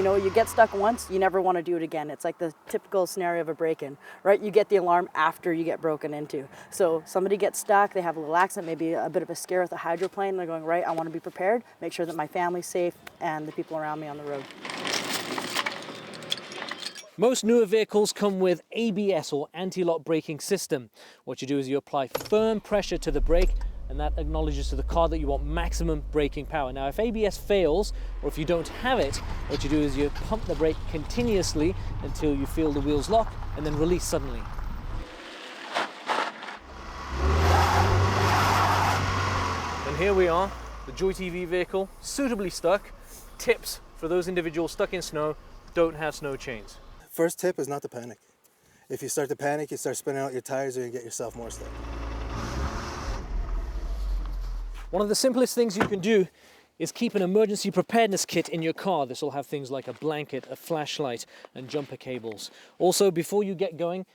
know, you get stuck once, you never want to do it again. It's like the typical scenario of a break-in, right? You get the alarm after you get broken into. So somebody gets stuck, they have a little accident, maybe a bit of a scare with a hydroplane, they're going, right, I want to be prepared, make sure that my family's safe and the people around me on the road. Most newer vehicles come with ABS or anti-lock braking system. What you do is you apply firm pressure to the brake, and that acknowledges to the car that you want maximum braking power. Now, if ABS fails, or if you don't have it, what you do is you pump the brake continuously until you feel the wheels lock, and then release suddenly. And here we are, the JoyTV vehicle, suitably stuck. Tips for those individuals stuck in snow: don't have snow chains. First tip is not to panic. If you start to panic, you start spinning out your tires, you're gonna get yourself more stuck. One of the simplest things you can do is keep an emergency preparedness kit in your car. This will have things like a blanket, a flashlight, and jumper cables. Also, before you get going,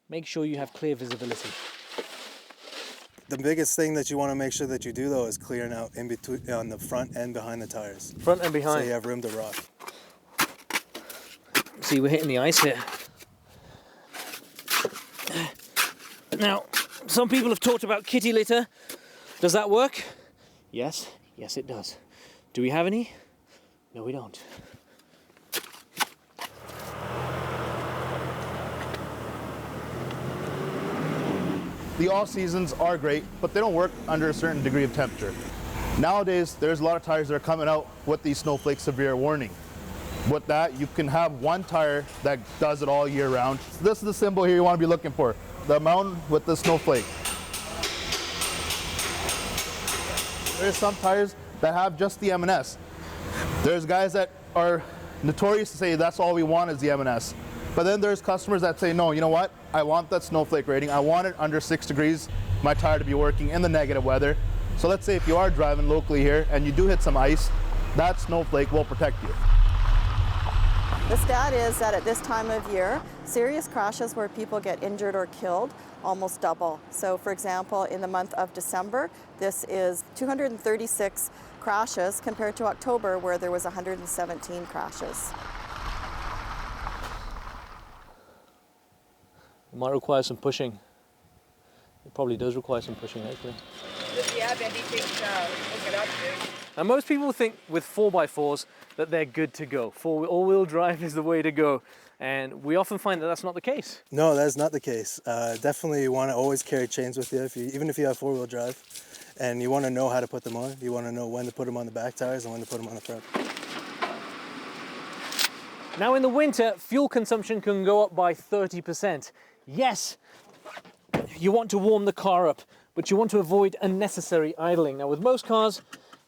make sure you have clear visibility. The biggest thing that you want to make sure that you do, though, is clearing out in between, on the front and behind the tires. Front and behind. So you have room to rock. See, we're hitting the ice here. Now, some people have talked about kitty litter. Does that work? Yes, yes it does. Do we have any? No, we don't. The all seasons are great, but they don't work under a certain degree of temperature. Nowadays, there's a lot of tires that are coming out with the snowflake severe warning. With that, you can have one tire that does it all year round. This is the symbol here you want to be looking for, the mountain with the snowflake. There's some tires that have just the M&S. There's guys that are notorious to say that's all we want is the M&S. But then there's customers that say, no, you know what? I want that snowflake rating. I want it under 6 degrees, my tire to be working in the negative weather. So let's say if you are driving locally here and you do hit some ice, that snowflake will protect you. The stat is that at this time of year, serious crashes where people get injured or killed almost double. So for example, in the month of December, this is 236 crashes compared to October where there was 117 crashes. It might require some pushing. It probably does require some pushing, actually. If you have anything to hook it up to. Now, most people think with 4x4s that they're good to go. All-wheel drive is the way to go. And we often find that that's not the case. No, that's not the case. Definitely you want to always carry chains with you, even if you have 4-wheel drive. And you want to know how to put them on. You want to know when to put them on the back tires and when to put them on the front. Now in the winter, fuel consumption can go up by 30%. Yes, you want to warm the car up, but you want to avoid unnecessary idling. Now with most cars,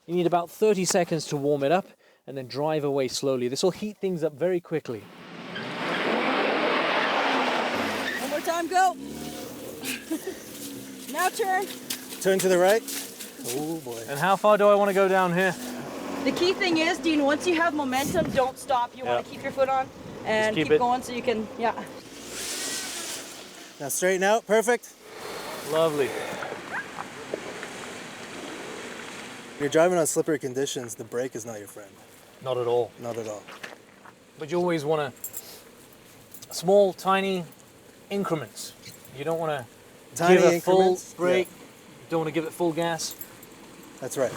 you need about 30 seconds to warm it up and then drive away slowly. This will heat things up very quickly. One more time, go. Now turn. Turn to the right. Oh boy. And how far do I want to go down here? The key thing is, Dean, once you have momentum, don't stop. You want to keep your foot on and keep going so you can, Now straighten out, perfect. Lovely. If you're driving on slippery conditions, the brake is not your friend. Not at all. Not at all. But you always want small, tiny increments. You don't want to give a full brake. You don't want to give it full gas. That's right.